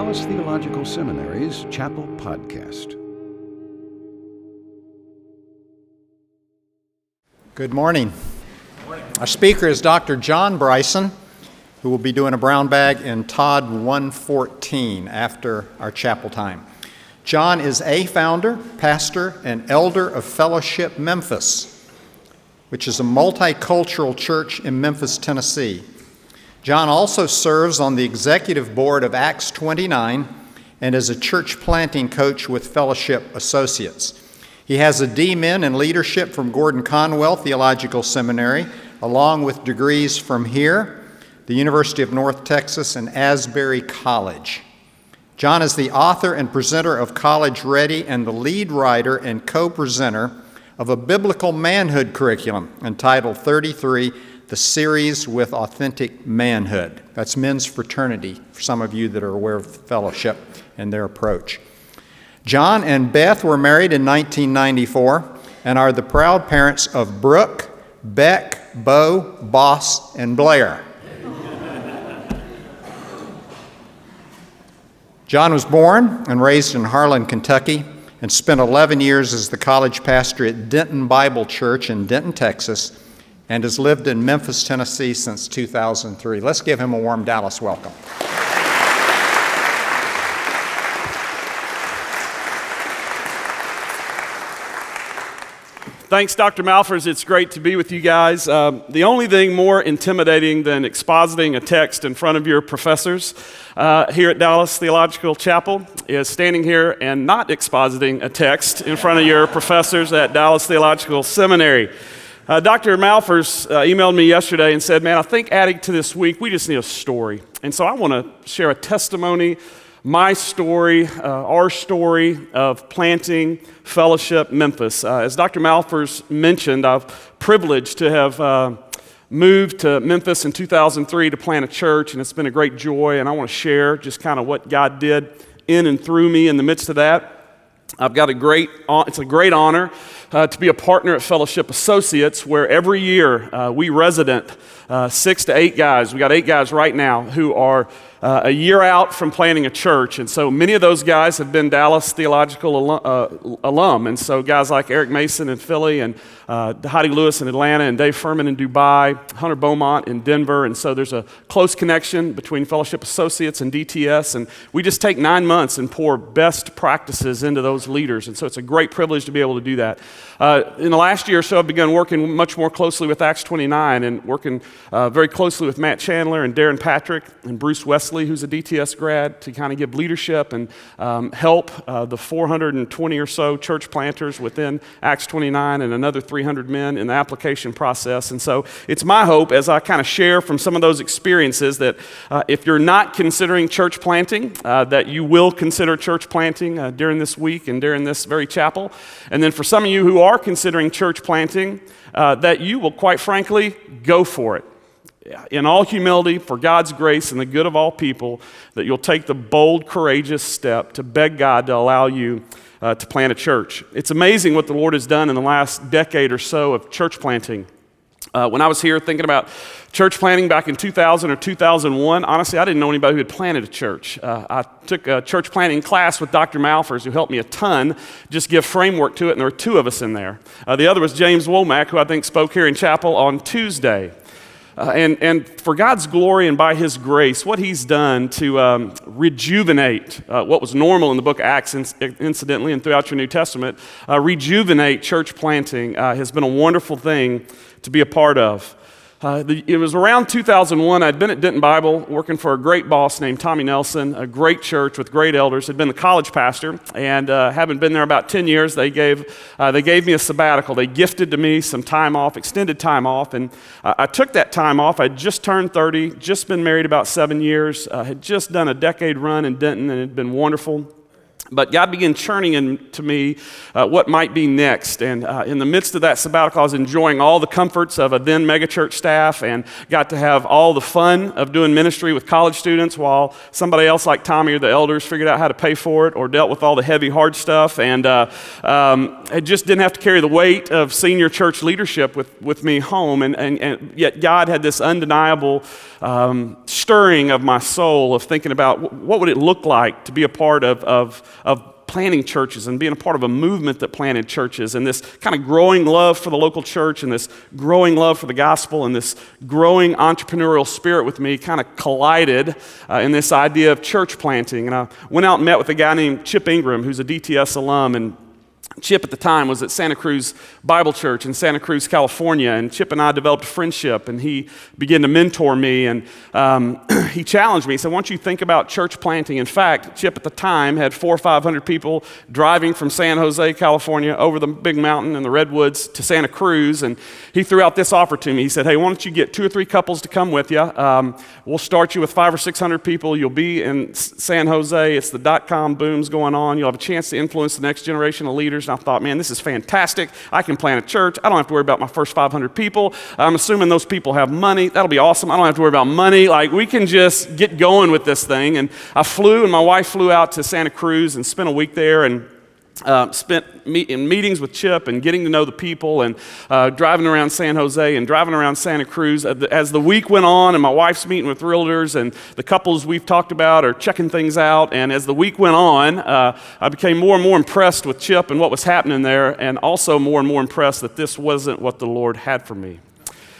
Dallas Theological Seminary's Chapel Podcast. Good morning. Our speaker is Dr. John Bryson, who will be doing a brown bag in Todd 114 after our chapel time. John is a founder, pastor, and elder of Fellowship Memphis, which is a multicultural church in Memphis, Tennessee. John also serves on the executive board of Acts 29 and is a church planting coach with Fellowship Associates. He has a D.Min in leadership from Gordon Conwell Theological Seminary, along with degrees from here, the University of North Texas, and Asbury College. John is the author and presenter of College Ready and the lead writer and co-presenter of a biblical manhood curriculum entitled 33, The Series with Authentic Manhood. That's men's fraternity, for some of you that are aware of Fellowship and their approach. John and Beth were married in 1994 and are the proud parents of Brooke, Beck, Bo, Boss, and Blair. John was born and raised in Harlan, Kentucky, and spent 11 years as the college pastor at Denton Bible Church in Denton, Texas, and has lived in Memphis, Tennessee since 2003. Let's give him a warm Dallas welcome. Thanks, Dr. Malfers. It's great to be with you guys. The only thing more intimidating than expositing a text in front of your professors here at Dallas Theological Chapel is standing here and not expositing a text in front of your professors at Dallas Theological Seminary. Dr. Malfers emailed me yesterday and said, man, I think adding to this week, we just need a story. And so I want to share a testimony, my story, our story of planting Fellowship Memphis. As Dr. Malfers mentioned, I'm privileged to have moved to Memphis in 2003 to plant a church, and it's been a great joy, and I want to share just kind of what God did in and through me in the midst of that. I've got it's a great honor to be a partner at Fellowship Associates, where every year we resident 6 to 8 guys. We got 8 guys right now who are a year out from planting a church. And so many of those guys have been Dallas Theological alum. And so guys like Eric Mason in Philly and Heidi Lewis in Atlanta and Dave Furman in Dubai, Hunter Beaumont in Denver. And so there's a close connection between Fellowship Associates and DTS. And we just take 9 months and pour best practices into those leaders. And so it's a great privilege to be able to do that. In the last year or so, I've begun working much more closely with Acts 29 and working very closely with Matt Chandler and Darren Patrick and Bruce Wesley, who's a DTS grad, to kind of give leadership and help the 420 or so church planters within Acts 29 and another 300 men in the application process. And so it's my hope, as I kind of share from some of those experiences, that if you're not considering church planting, that you will consider church planting during this week and during this very chapel. And then for some of you who are considering church planting, that you will, quite frankly, go for it. In all humility, for God's grace and the good of all people, that you'll take the bold, courageous step to beg God to allow you to plant a church. It's amazing what the Lord has done in the last decade or so of church planting. When I was here thinking about church planting back in 2000 or 2001, honestly, I didn't know anybody who had planted a church. I took a church planting class with Dr. Malfers, who helped me a ton, just give framework to it, and there were 2 of us in there. The other was James Womack, who I think spoke here in chapel on Tuesday. And for God's glory and by His grace, what He's done to rejuvenate what was normal in the book of Acts, incidentally, and throughout your New Testament, rejuvenate church planting has been a wonderful thing to be a part of. It was around 2001, I'd been at Denton Bible working for a great boss named Tommy Nelson, a great church with great elders, had been the college pastor, and having been there about 10 years, they gave me a sabbatical. They gifted to me some time off, extended time off, and I took that time off. I'd just turned 30, just been married about 7 years, had just done a decade run in Denton, and it had been wonderful. But God began churning into me what might be next. And in the midst of that sabbatical, I was enjoying all the comforts of a then megachurch staff and got to have all the fun of doing ministry with college students while somebody else like Tommy or the elders figured out how to pay for it or dealt with all the heavy, hard stuff. And I just didn't have to carry the weight of senior church leadership with me home. And yet God had this undeniable stirring of my soul of thinking about what would it look like to be a part of planting churches and being a part of a movement that planted churches, and this kind of growing love for the local church and this growing love for the gospel and this growing entrepreneurial spirit with me kind of collided in this idea of church planting. And I went out and met with a guy named Chip Ingram, who's a DTS alum, and Chip at the time was at Santa Cruz Bible Church in Santa Cruz, California, and Chip and I developed a friendship, and he began to mentor me, and he challenged me. He said, why don't you think about church planting? In fact, Chip at the time had 400 or 500 people driving from San Jose, California, over the big mountain in the Redwoods to Santa Cruz, and he threw out this offer to me. He said, hey, why don't you get 2 or 3 couples to come with you? We'll start you with 500 or 600 people. You'll be in San Jose. It's the .com boom's going on. You'll have a chance to influence the next generation of leaders. And I thought, man, this is fantastic. I can plant a church. I don't have to worry about my first 500 people. I'm assuming those people have money. That'll be awesome. I don't have to worry about money. Like, we can just get going with this thing. And I flew, and my wife flew out to Santa Cruz and spent a week there, and spent in meetings with Chip and getting to know the people, and driving around San Jose and driving around Santa Cruz. As the week went on, and my wife's meeting with realtors, and the couples we've talked about are checking things out, and as the week went on, I became more and more impressed with Chip and what was happening there, and also more and more impressed that this wasn't what the Lord had for me.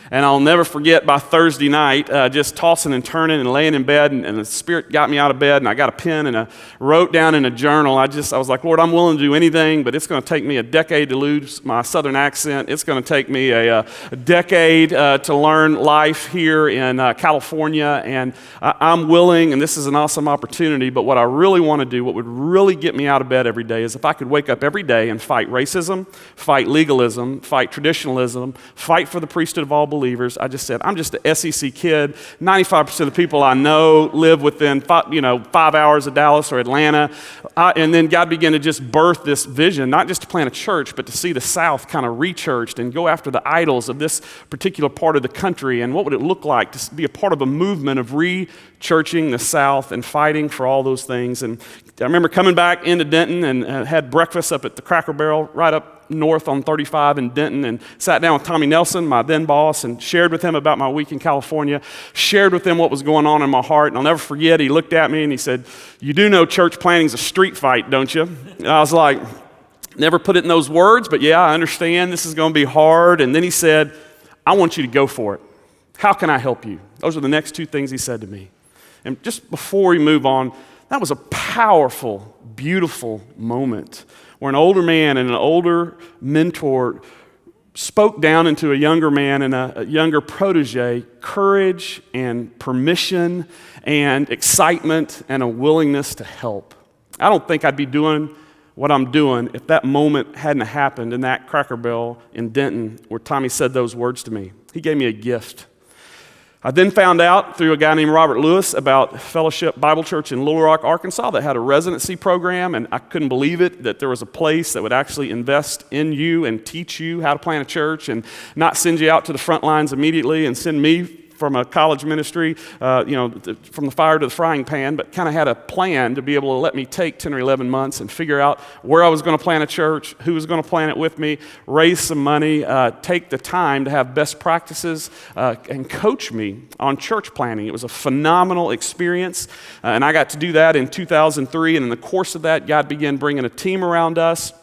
And I'll never forget, by Thursday night, just tossing and turning and laying in bed, and the Spirit got me out of bed, and I got a pen and I wrote down in a journal. I was like, Lord, I'm willing to do anything, but it's going to take me a decade to lose my southern accent. It's going to take me a decade to learn life here in California, and I'm willing, and this is an awesome opportunity, but what I really want to do, what would really get me out of bed every day, is if I could wake up every day and fight racism, fight legalism, fight traditionalism, fight for the priesthood of all believers. I just said, I'm just an SEC kid. 95% of the people I know live within 5 hours of Dallas or Atlanta. And then God began to just birth this vision, not just to plant a church, but to see the South kind of re-churched and go after the idols of this particular part of the country. And what would it look like to be a part of a movement of re-churching the South and fighting for all those things. And I remember coming back into Denton and had breakfast up at the Cracker Barrel right up north on 35 in Denton, and sat down with Tommy Nelson, my then boss, and shared with him about my week in California, shared with him what was going on in my heart. And I'll never forget, he looked at me and he said, you do know church planting's a street fight, don't you? And I was like, never put it in those words, but yeah, I understand this is going to be hard. And then he said, I want you to go for it. How can I help you? Those are the next 2 things he said to me. And just before we move on, that was a powerful, beautiful moment where an older man and an older mentor spoke down into a younger man and a younger protege courage and permission and excitement and a willingness to help. I don't think I'd be doing what I'm doing if that moment hadn't happened in that Cracker Barrel in Denton where Tommy said those words to me. He gave me a gift. I then found out through a guy named Robert Lewis about Fellowship Bible Church in Little Rock, Arkansas, that had a residency program, and I couldn't believe it, that there was a place that would actually invest in you and teach you how to plant a church and not send you out to the front lines immediately and send me from a college ministry, from the fire to the frying pan, but kind of had a plan to be able to let me take 10 or 11 months and figure out where I was going to plant a church, who was going to plant it with me, raise some money, take the time to have best practices, and coach me on church planting. It was a phenomenal experience, and I got to do that in 2003, and in the course of that, God began bringing a team around us.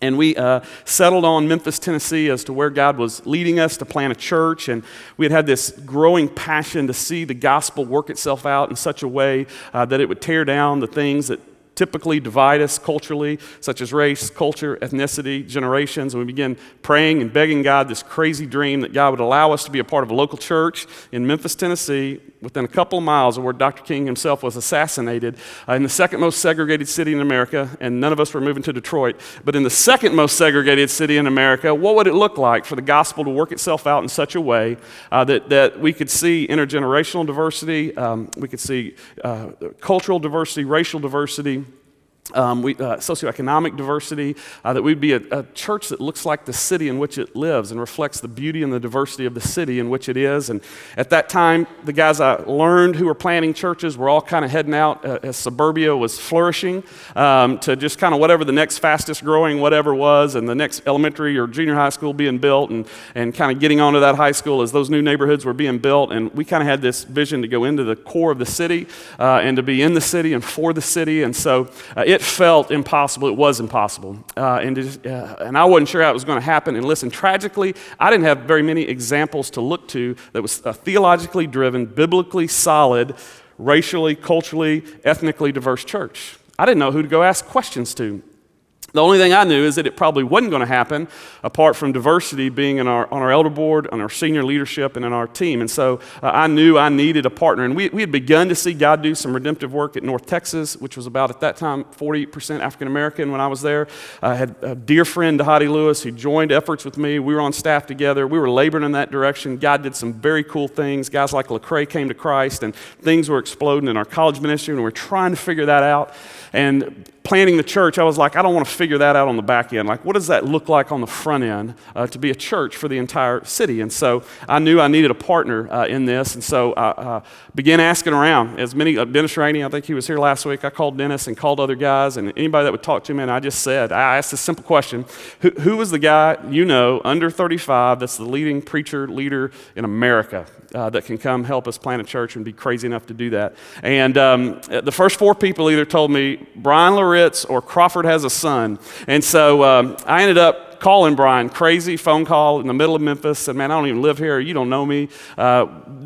And we settled on Memphis, Tennessee as to where God was leading us to plant a church. And we had this growing passion to see the gospel work itself out in such a way that it would tear down the things that typically divide us culturally, such as race, culture, ethnicity, generations. And we began praying and begging God this crazy dream that God would allow us to be a part of a local church in Memphis, Tennessee, within a couple of miles of where Dr. King himself was assassinated, in the second most segregated city in America, and none of us were moving to Detroit, but in the second most segregated city in America, what would it look like for the gospel to work itself out in such a way that we could see intergenerational diversity, we could see cultural diversity, racial diversity, socioeconomic diversity, that we'd be a church that looks like the city in which it lives and reflects the beauty and the diversity of the city in which it is. And at that time, the guys I learned who were planting churches were all kind of heading out as suburbia was flourishing to just kind of whatever the next fastest growing whatever was, and the next elementary or junior high school being built, and kind of getting onto that high school as those new neighborhoods were being built. And we kind of had this vision to go into the core of the city and to be in the city and for the city. And so it felt impossible. It was impossible. And I wasn't sure how it was going to happen. And listen, tragically, I didn't have very many examples to look to that was a theologically driven, biblically solid, racially, culturally, ethnically diverse church. I didn't know who to go ask questions to. The only thing I knew is that it probably wasn't going to happen apart from diversity being on our elder board, on our senior leadership, and in our team. And so I knew I needed a partner. And we had begun to see God do some redemptive work at North Texas, which was about, at that time, 40% African American when I was there. I had a dear friend, Dahadi Lewis, who joined efforts with me. We were on staff together. We were laboring in that direction. God did some very cool things. Guys like Lecrae came to Christ, and things were exploding in our college ministry, and we were trying to figure that out. And planning the church, I was like, I don't want to figure that out on the back end. Like, what does that look like on the front end to be a church for the entire city? And so I knew I needed a partner in this. And so I began asking around. As many, Dennis Rainey, I think he was here last week. I called Dennis and called other guys, and anybody that would talk to me, and I asked this simple question: who was the guy under 35 that's the leading preacher leader in America that can come help us plant a church and be crazy enough to do that? And the first four people either told me Brian Loritz or Crawford has a son. And so I ended up calling Brian, crazy phone call in the middle of Memphis, said, man, I don't even live here. You don't know me.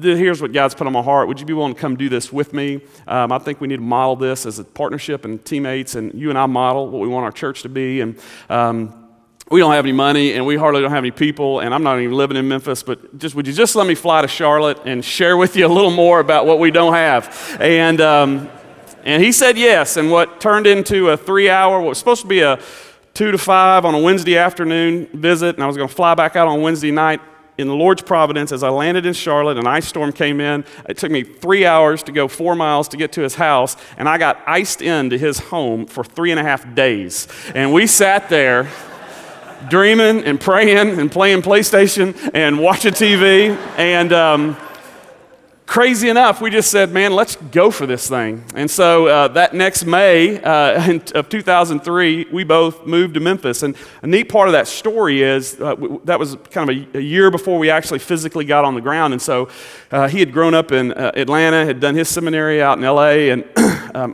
Here's what God's put on my heart. Would you be willing to come do this with me? I think we need to model this as a partnership and teammates, and you and I model what we want our church to be. And we don't have any money, and we hardly don't have any people, and I'm not even living in Memphis, but would you just let me fly to Charlotte and share with you a little more about what we don't have? And he said yes, and what turned into a 3-hour, what was supposed to be a 2 to 5 on a Wednesday afternoon visit, and I was going to fly back out on Wednesday night. In the Lord's providence, as I landed in Charlotte, an ice storm came in. It took me 3 hours to go 4 miles to get to his house, and I got iced into his home for 3.5 days. And we sat there dreaming and praying and playing PlayStation and watching TV, and crazy enough, we just said, man, let's go for this thing. And so that next May of 2003, we both moved to Memphis. And a neat part of that story is that was kind of a year before we actually physically got on the ground. And so he had grown up in Atlanta, had done his seminary out in LA, and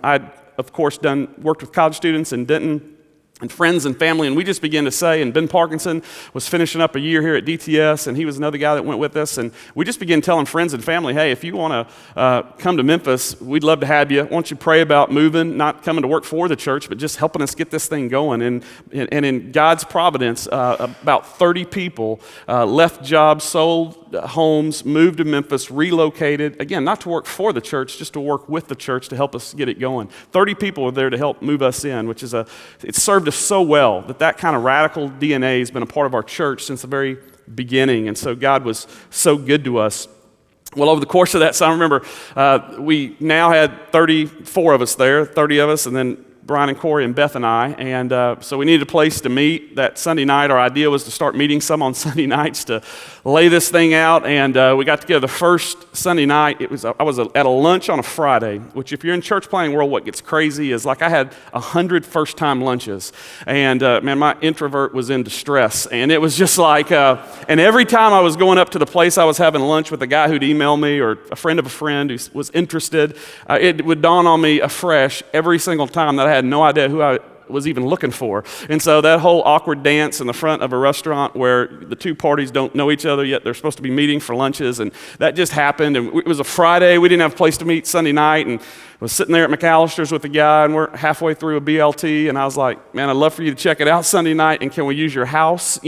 I'd, of course, worked with college students in Denton, and friends and family, and we just began to say, and Ben Parkinson was finishing up a year here at DTS, and he was another guy that went with us, and we just began telling friends and family, hey, if you want to come to Memphis, we'd love to have you. Why don't you pray about moving, not coming to work for the church, but just helping us get this thing going. And in God's providence, about 30 people left jobs, sold homes, moved to Memphis, relocated, again, not to work for the church, just to work with the church to help us get it going. 30 people were there to help move us in, which is it served us so well that kind of radical DNA has been a part of our church since the very beginning. And so God was so good to us. Well, over the course of that, so I remember we now had 34 of us there, 30 of us, and then Brian and Corey and Beth and I, and so we needed a place to meet. That Sunday night, our idea was to start meeting some on Sunday nights to lay this thing out, and we got together the first Sunday night. I was at a lunch on a Friday, which if you're in church planning world, what gets crazy is like I had 100 first-time lunches, and man, my introvert was in distress, and it was just like, and every time I was going up to the place I was having lunch with a guy who'd email me or a friend of a friend who was interested, it would dawn on me afresh every single time that I had no idea who I was even looking for. And so that whole awkward dance in the front of a restaurant where the two parties don't know each other yet they're supposed to be meeting for lunches, and that just happened. And it was a Friday. We didn't have a place to meet Sunday night, and I was sitting there at McAllister's with a guy, and we're halfway through a BLT, and I was like, man, I'd love for you to check it out Sunday night, and can we use your house,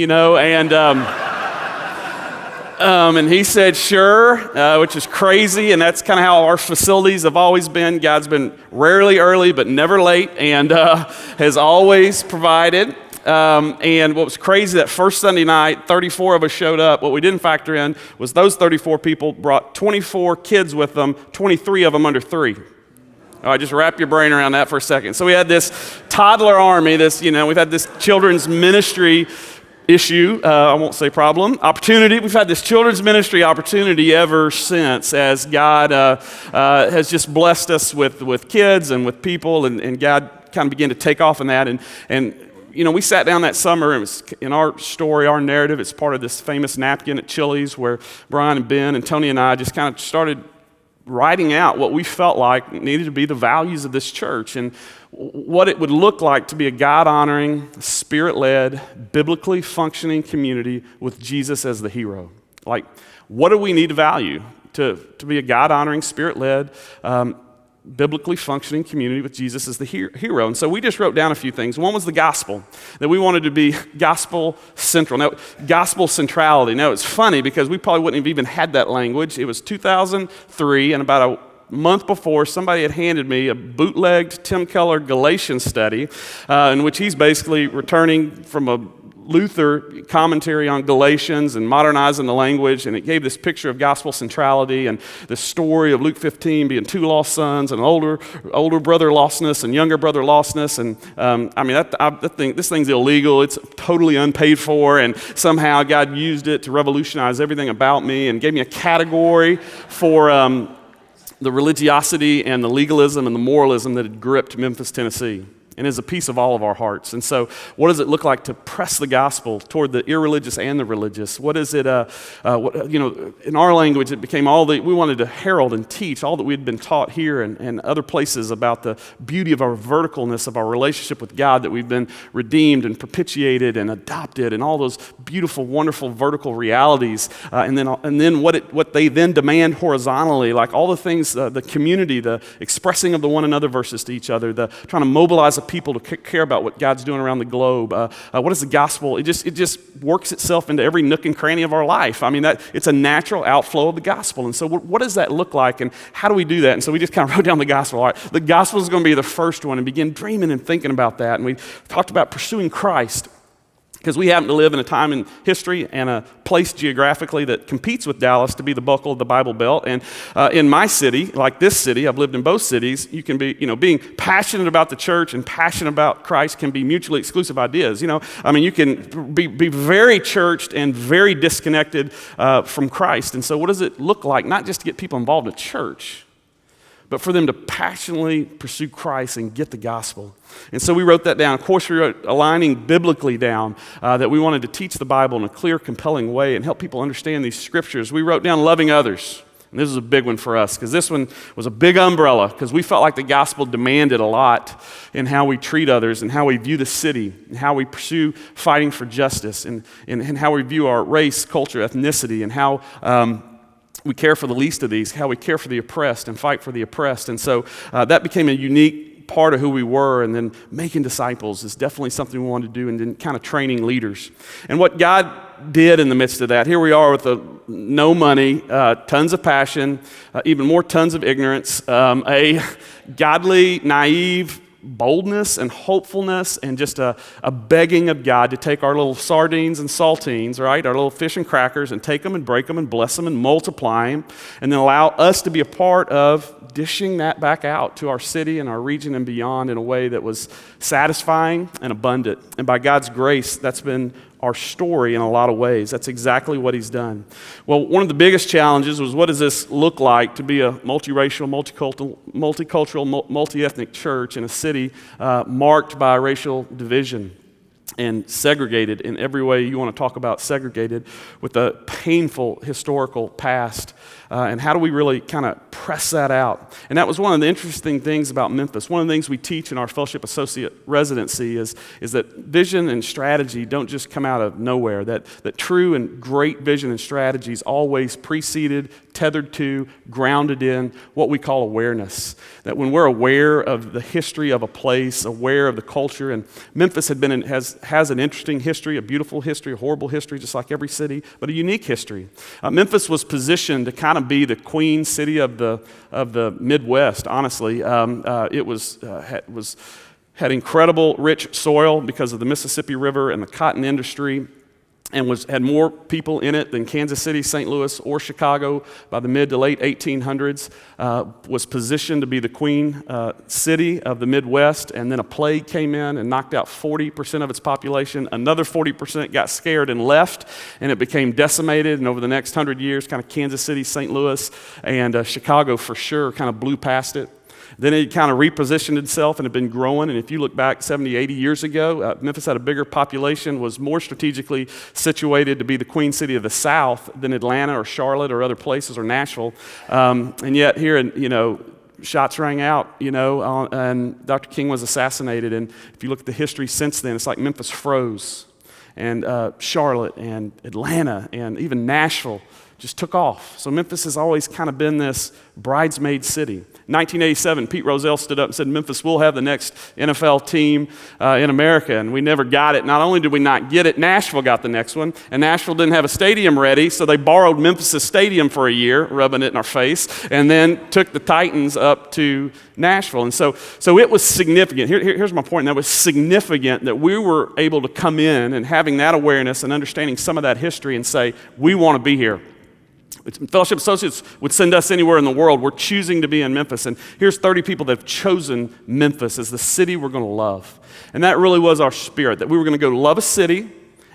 and he said, sure, which is crazy, and that's kind of how our facilities have always been. God's been rarely early, but never late, and has always provided. And what was crazy, that first Sunday night, 34 of us showed up. What we didn't factor in was those 34 people brought 24 kids with them, 23 of them under 3. All right, just wrap your brain around that for a second. So we had this toddler army, we've had this children's ministry issue, I won't say problem, opportunity. We've had this children's ministry opportunity ever since, as God has just blessed us with kids and with people, and God kind of began to take off in that. And we sat down that summer, and it was in our story, our narrative, it's part of this famous napkin at Chili's where Brian and Ben and Tony and I just kind of started writing out what we felt like needed to be the values of this church and what it would look like to be a God-honoring, Spirit-led, biblically functioning community with Jesus as the hero. Like, what do we need to value to be a God-honoring, Spirit-led, biblically functioning community with Jesus as the hero? And so we just wrote down a few things. One was the gospel, that we wanted to be gospel central. Now, gospel centrality. Now, it's funny because we probably wouldn't have even had that language. It was 2003, and about a month before, somebody had handed me a bootlegged Tim Keller Galatians study, in which he's basically returning from a Luther commentary on Galatians and modernizing the language, and it gave this picture of gospel centrality and the story of Luke 15 being two lost sons, and older brother lostness and younger brother lostness. And I think this thing's illegal. It's totally unpaid for, and somehow God used it to revolutionize everything about me and gave me a category for the religiosity and the legalism and the moralism that had gripped Memphis, Tennessee, and is a piece of all of our hearts. And so what does it look like to press the gospel toward the irreligious and the religious? What is it, in our language, it became we wanted to herald and teach all that we had been taught here and other places about the beauty of our verticalness of our relationship with God, that we've been redeemed and propitiated and adopted, and all those beautiful, wonderful vertical realities. And then what they then demand horizontally, like all the things, the community, the expressing of the one another verses to each other, the trying to mobilize people to care about what God's doing around the globe. What is the gospel? It just works itself into every nook and cranny of our life. I mean, it's a natural outflow of the gospel. And so what does that look like, and how do we do that? And so we just kind of wrote down the gospel. All right, the gospel is going to be the first one, and begin dreaming and thinking about that. And we talked about pursuing Christ, because we happen to live in a time in history and a place geographically that competes with Dallas to be the buckle of the Bible Belt. And in my city, like this city, I've lived in both cities, you can be, being passionate about the church and passionate about Christ can be mutually exclusive ideas. You can be very churched and very disconnected from Christ. And so what does it look like, not just to get people involved in church, but for them to passionately pursue Christ and get the gospel? And so we wrote that down. Of course, we wrote aligning biblically down, that we wanted to teach the Bible in a clear, compelling way and help people understand these scriptures. We wrote down loving others. And this is a big one for us, because this one was a big umbrella, because we felt like the gospel demanded a lot in how we treat others and how we view the city and how we pursue fighting for justice and how we view our race, culture, ethnicity, and how we care for the least of these, how we care for the oppressed and fight for the oppressed. And so that became a unique part of who we were. And then making disciples is definitely something we wanted to do, and then kind of training leaders. And what God did in the midst of that, here we are with no money, tons of passion, even more tons of ignorance, a godly, naive boldness and hopefulness, and just a begging of God to take our little sardines and saltines, right, our little fish and crackers, and take them and break them and bless them and multiply them, and then allow us to be a part of dishing that back out to our city and our region and beyond in a way that was satisfying and abundant. And by God's grace, that's been our story in a lot of ways. That's exactly what he's done. Well, one of the biggest challenges was, what does this look like to be a multiracial, multicultural, multi-ethnic church in a city marked by racial division and segregated in every way you want to talk about segregated, with a painful historical past. And how do we really kind of press that out? And that was one of the interesting things about Memphis. One of the things we teach in our Fellowship Associate residency is that vision and strategy don't just come out of nowhere, that true and great vision and strategy is always preceded, tethered to, grounded in what we call awareness. That when we're aware of the history of a place, aware of the culture, and Memphis has an interesting history, a beautiful history, a horrible history, just like every city, but a unique history. Memphis was positioned to kind of be the queen city of the Midwest. Honestly, it had incredible rich soil because of the Mississippi River and the cotton industry. and had more people in it than Kansas City, St. Louis, or Chicago by the mid to late 1800s, was positioned to be the queen city of the Midwest, and then a plague came in and knocked out 40% of its population. Another 40% got scared and left, and it became decimated, and over the next 100 years, kind of Kansas City, St. Louis, and Chicago for sure kind of blew past it. Then it kind of repositioned itself and had been growing. And if you look back 70, 80 years ago, Memphis had a bigger population, was more strategically situated to be the queen city of the South than Atlanta or Charlotte or other places or Nashville. And yet here, shots rang out, and Dr. King was assassinated. And if you look at the history since then, it's like Memphis froze. And Charlotte and Atlanta and even Nashville just took off. So Memphis has always kind of been this bridesmaid city. 1987, Pete Rozelle stood up and said, Memphis will have the next NFL team in America, and we never got it. Not only did we not get it, Nashville got the next one, and Nashville didn't have a stadium ready, so they borrowed Memphis' stadium for a year, rubbing it in our face, and then took the Titans up to Nashville. And so it was significant. Here's my point. That was significant that we were able to come in and having that awareness and understanding some of that history and say, we want to be here. Fellowship Associates would send us anywhere in the world. We're choosing to be in Memphis. And here's 30 people that have chosen Memphis as the city we're going to love. And that really was our spirit, that we were going to go love a city.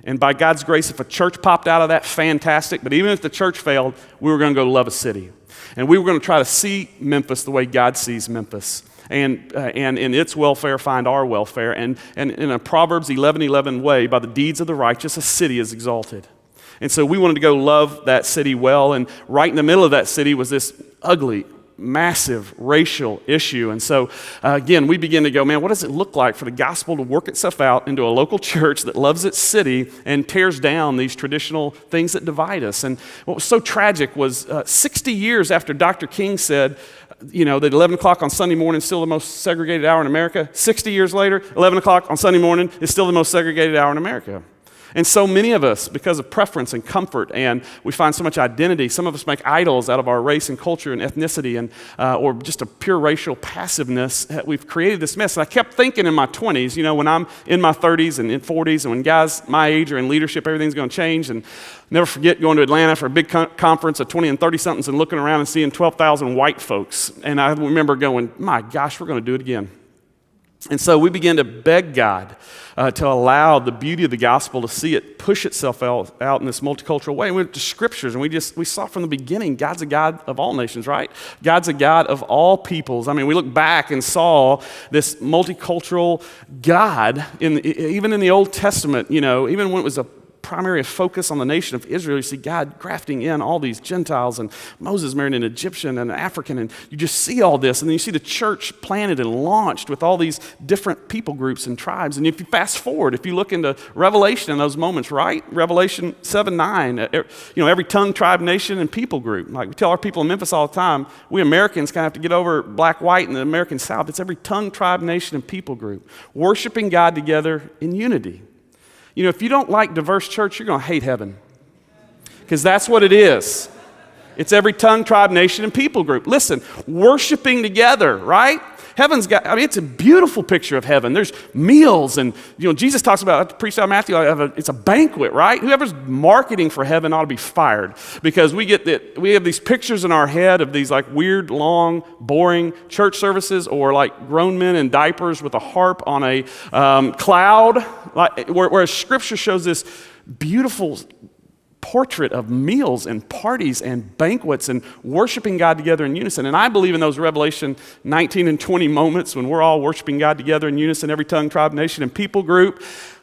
And by God's grace, if a church popped out of that, fantastic. But even if the church failed, we were going to go love a city. And we were going to try to see Memphis the way God sees Memphis. And in its welfare, find our welfare. And in a Proverbs 11:11 way, by the deeds of the righteous, a city is exalted. And so we wanted to go love that city well, and right in the middle of that city was this ugly, massive racial issue. And so, again, we begin to go, man, what does it look like for the gospel to work itself out into a local church that loves its city and tears down these traditional things that divide us? And what was so tragic was 60 years after Dr. King said, that 11 o'clock on Sunday morning is still the most segregated hour in America, 60 years later, 11 o'clock on Sunday morning is still the most segregated hour in America. And so many of us, because of preference and comfort, and we find so much identity, some of us make idols out of our race and culture and ethnicity, and or just a pure racial passiveness. We've created this mess. And I kept thinking in my 20s, when I'm in my 30s and in 40s, and when guys my age are in leadership, everything's going to change. And never forget going to Atlanta for a big conference of 20 and 30-somethings and looking around and seeing 12,000 white folks. And I remember going, my gosh, we're going to do it again. And so we began to beg God to allow the beauty of the gospel to see it push itself out in this multicultural way. And we went to scriptures, and we saw from the beginning, God's a God of all nations, right? God's a God of all peoples. I mean, we look back and saw this multicultural God, even in the Old Testament, even when it was a primary focus on the nation of Israel. You see God grafting in all these Gentiles, and Moses married an Egyptian and an African, and you just see all this, and then you see the church planted and launched with all these different people groups and tribes. And if you fast forward, if you look into Revelation in those moments, right? Revelation 7:9, every tongue, tribe, nation, and people group. Like we tell our people in Memphis all the time, we Americans kind of have to get over black, white, and the American South. It's every tongue, tribe, nation, and people group. Worshiping God together in unity. If you don't like diverse church, you're going to hate heaven. Because that's what it is. It's every tongue, tribe, nation, and people group. Listen, worshiping together, right? Heaven's it's a beautiful picture of heaven. There's meals, and Jesus talks about, preached out of Matthew, it's a banquet, right? Whoever's marketing for heaven ought to be fired, because we have these pictures in our head of these like weird, long, boring church services, or like grown men in diapers with a harp on a cloud, whereas Scripture shows this beautiful portrait of meals and parties and banquets and worshiping God together in unison. And I believe in those Revelation 19 and 20 moments when we're all worshiping God together in unison, every tongue, tribe, nation, and people group.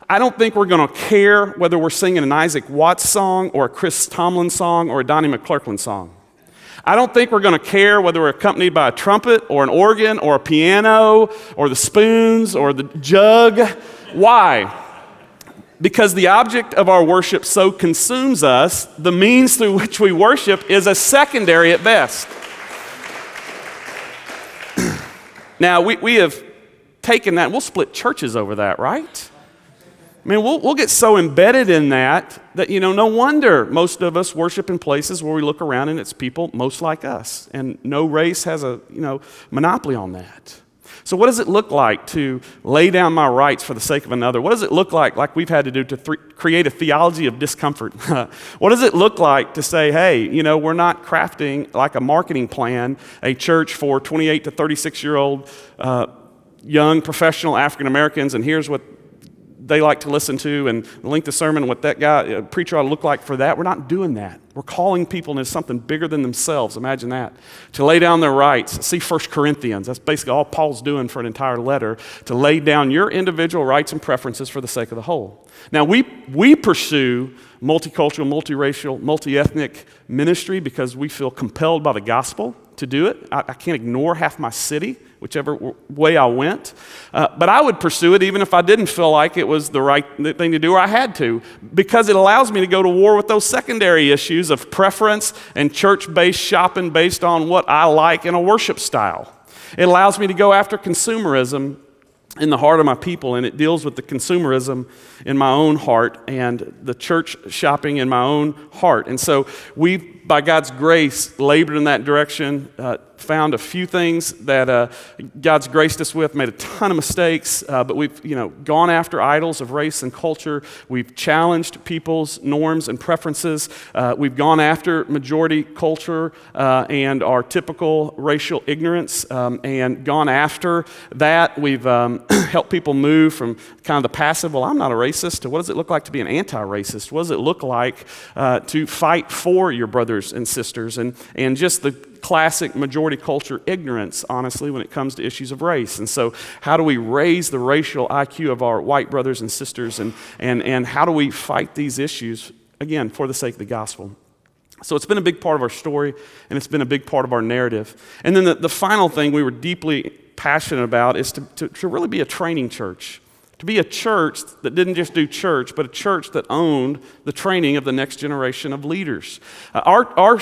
I don't think we're going to care whether we're singing an Isaac Watts song or a Chris Tomlin song or a Donnie McClurkin song. I don't think we're going to care whether we're accompanied by a trumpet or an organ or a piano or the spoons or the jug. Why? Because the object of our worship so consumes us, the means through which we worship is a secondary at best. Now, we have taken that, we'll split churches over that, right? I mean, we'll get so embedded in that no wonder most of us worship in places where we look around and it's people most like us. And no race has a, monopoly on that. So what does it look like to lay down my rights for the sake of another? What does it look like we've had to do to create a theology of discomfort? What does it look like to say, hey, we're not crafting like a marketing plan, a church for 28 to 36-year-old young professional African Americans, and here's what they like to listen to and the length of sermon and what that guy, preacher ought to look like for that. We're not doing that. We're calling people into something bigger than themselves. Imagine that. To lay down their rights. See 1 Corinthians. That's basically all Paul's doing for an entire letter. To lay down your individual rights and preferences for the sake of the whole. Now, we pursue multicultural, multiracial, multi-ethnic ministry because we feel compelled by the gospel to do it. I can't ignore half my city, whichever way I went. But I would pursue it even if I didn't feel like it was the right thing to do or I had to, because it allows me to go to war with those secondary issues of preference and church-based shopping based on what I like in a worship style. It allows me to go after consumerism in the heart of my people, and it deals with the consumerism in my own heart and the church shopping in my own heart. And so we've, by God's grace, labored in that direction, found a few things that God's graced us with, made a ton of mistakes, but we've gone after idols of race and culture. We've challenged people's norms and preferences. We've gone after majority culture and our typical racial ignorance and gone after that. We've helped people move from kind of the passive, well, I'm not a racist, to what does it look like to be an anti-racist? What does it look like to fight for your brothers and sisters? And just the classic majority culture ignorance, honestly, when it comes to issues of race. And so how do we raise the racial IQ of our white brothers and sisters, and how do we fight these issues, again, for the sake of the gospel? So it's been a big part of our story, and it's been a big part of our narrative. And then the final thing we were deeply passionate about is to really be a training church. To be a church that didn't just do church, but a church that owned the training of the next generation of leaders. Our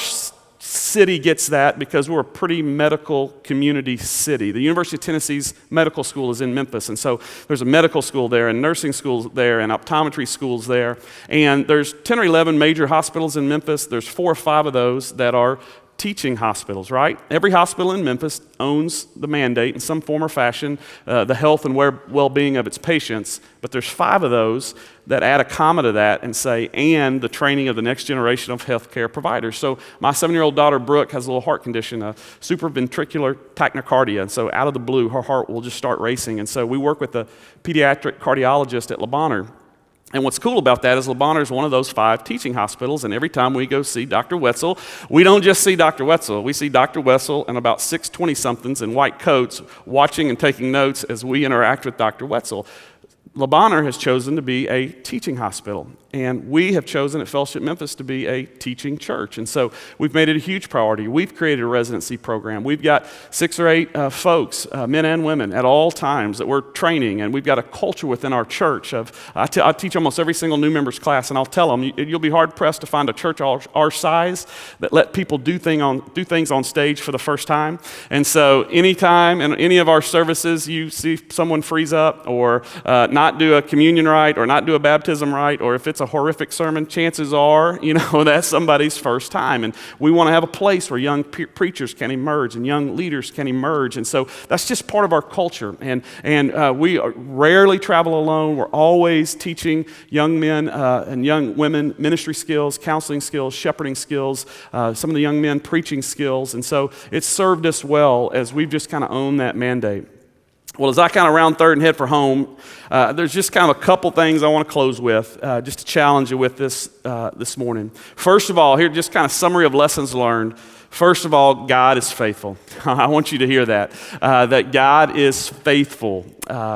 city gets that because we're a pretty medical community city. The University of Tennessee's medical school is in Memphis, and so there's a medical school there, and nursing schools there, and optometry schools there. And there's 10 or 11 major hospitals in Memphis. There's 4 or 5 of those that are teaching hospitals, right? Every hospital in Memphis owns the mandate in some form or fashion, the health and well-being of its patients, but there's 5 of those that add a comma to that and say, and the training of the next generation of healthcare providers. So my 7-year-old daughter, Brooke, has a little heart condition, a supraventricular tachycardia, and so out of the blue, her heart will just start racing. And so we work with a pediatric cardiologist at Le Bonheur. And what's cool about that is Le Bonheur is one of those 5 teaching hospitals, and every time we go see Dr. Wetzel, we don't just see Dr. Wetzel. We see Dr. Wetzel and about 6 20-somethings in white coats watching and taking notes as we interact with Dr. Wetzel. Le Bonheur has chosen to be a teaching hospital, and we have chosen at Fellowship Memphis to be a teaching church. And so we've made it a huge priority. We've created a residency program. We've got 6 or 8 folks, men and women, at all times that we're training, and we've got a culture within our church of, I teach almost every single new member's class, and I'll tell them, you'll be hard-pressed to find a church our size that let people do things on stage for the first time. And so anytime in any of our services you see someone freeze up or not do a communion right or not do a baptism right, or if it's a horrific sermon, chances are, that's somebody's first time. And we want to have a place where young preachers can emerge and young leaders can emerge. And so that's just part of our culture. And we rarely travel alone. We're always teaching young men and young women ministry skills, counseling skills, shepherding skills, some of the young men preaching skills. And so it's served us well as we've just kind of owned that mandate. Well, as I kind of round third and head for home, there's just kind of a couple things I want to close with, just to challenge you with this morning. First of all, here, just kind of summary of lessons learned. First of all, God is faithful. I want you to hear that God is faithful.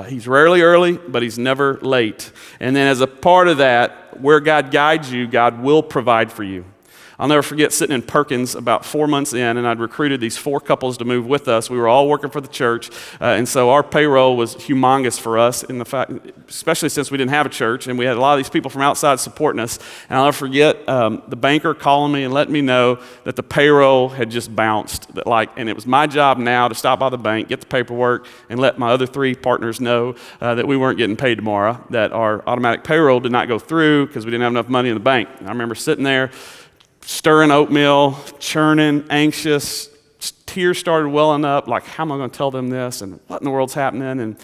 He's rarely early, but he's never late. And then as a part of that, where God guides you, God will provide for you. I'll never forget sitting in Perkins about 4 months in, and I'd recruited these 4 couples to move with us. We were all working for the church, and so our payroll was humongous for us, in the fact, especially since we didn't have a church, and we had a lot of these people from outside supporting us. And I'll never forget the banker calling me and letting me know that the payroll had just bounced. And it was my job now to stop by the bank, get the paperwork, and let my other 3 partners know that we weren't getting paid tomorrow, that our automatic payroll did not go through because we didn't have enough money in the bank. And I remember sitting there, stirring oatmeal, churning, anxious, tears started welling up, like, how am I going to tell them this? And what in the world's happening? And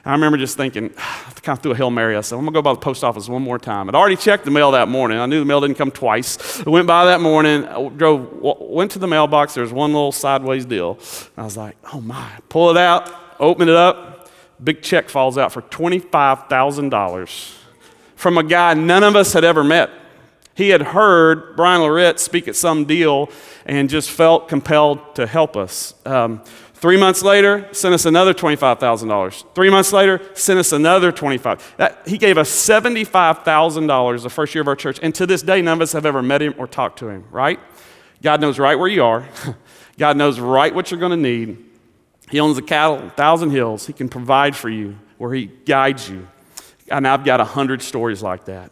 I remember just thinking, I kind of threw a Hail Mary. I said, I'm going to go by the post office one more time. I'd already checked the mail that morning. I knew the mail didn't come twice. I went by that morning, went to the mailbox. There was one little sideways deal. I was like, oh my. Pull it out, open it up. Big check falls out for $25,000 from a guy none of us had ever met. He had heard Brian Loritz speak at some deal and just felt compelled to help us. 3 months later, sent us another $25,000. 3 months later, sent us another $25,000. He gave us $75,000 the first year of our church, and to this day, none of us have ever met him or talked to him, right? God knows right where you are. God knows right what you're going to need. He owns the cattle, 1,000 hills. He can provide for you where he guides you. And I've got 100 stories like that.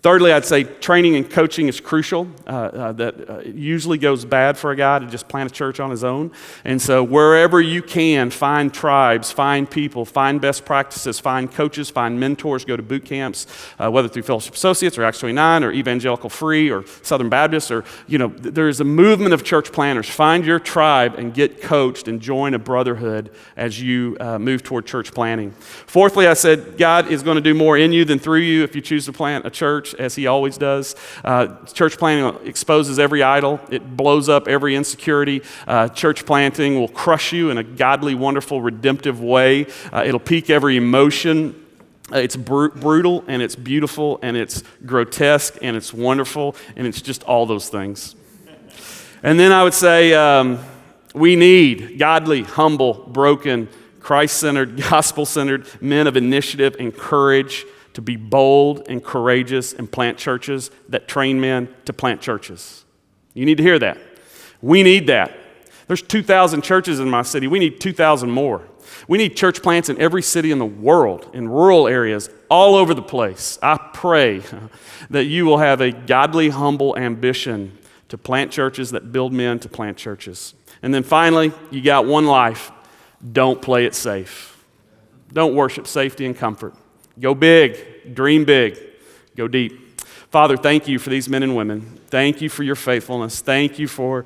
Thirdly, I'd say training and coaching is crucial. It usually goes bad for a guy to just plant a church on his own. And so wherever you can, find tribes, find people, find best practices, find coaches, find mentors, go to boot camps, whether through Fellowship Associates or Acts 29 or Evangelical Free or Southern Baptist or, there's a movement of church planners. Find your tribe and get coached and join a brotherhood as you move toward church planning. Fourthly, I said God is going to do more in you than through you if you choose to plant a church, as he always does. Church planting exposes every idol. It blows up every insecurity. Church planting will crush you in a godly, wonderful, redemptive way. It'll pique every emotion. It's brutal, and it's beautiful, and it's grotesque, and it's wonderful, and it's just all those things. And then I would say we need godly, humble, broken, Christ-centered, gospel-centered men of initiative and courage to be bold and courageous and plant churches that train men to plant churches. You need to hear that. We need that. There's 2,000 churches in my city. We need 2,000 more. We need church plants in every city in the world, in rural areas, all over the place. I pray that you will have a godly, humble ambition to plant churches that build men to plant churches. And then finally, you got one life. Don't play it safe. Don't worship safety and comfort. Go big, dream big, go deep. Father, thank you for these men and women. Thank you for your faithfulness. Thank you for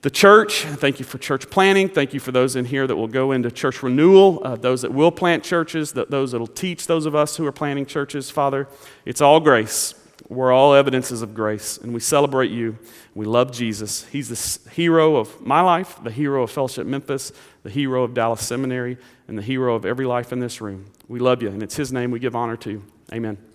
the church. Thank you for church planning. Thank you for those in here that will go into church renewal, those that will plant churches, those that will teach those of us who are planting churches. Father, it's all grace. We're all evidences of grace, and we celebrate you. We love Jesus. He's the hero of my life, the hero of Fellowship Memphis, the hero of Dallas Seminary, and the hero of every life in this room. We love you, and it's his name we give honor to. Amen.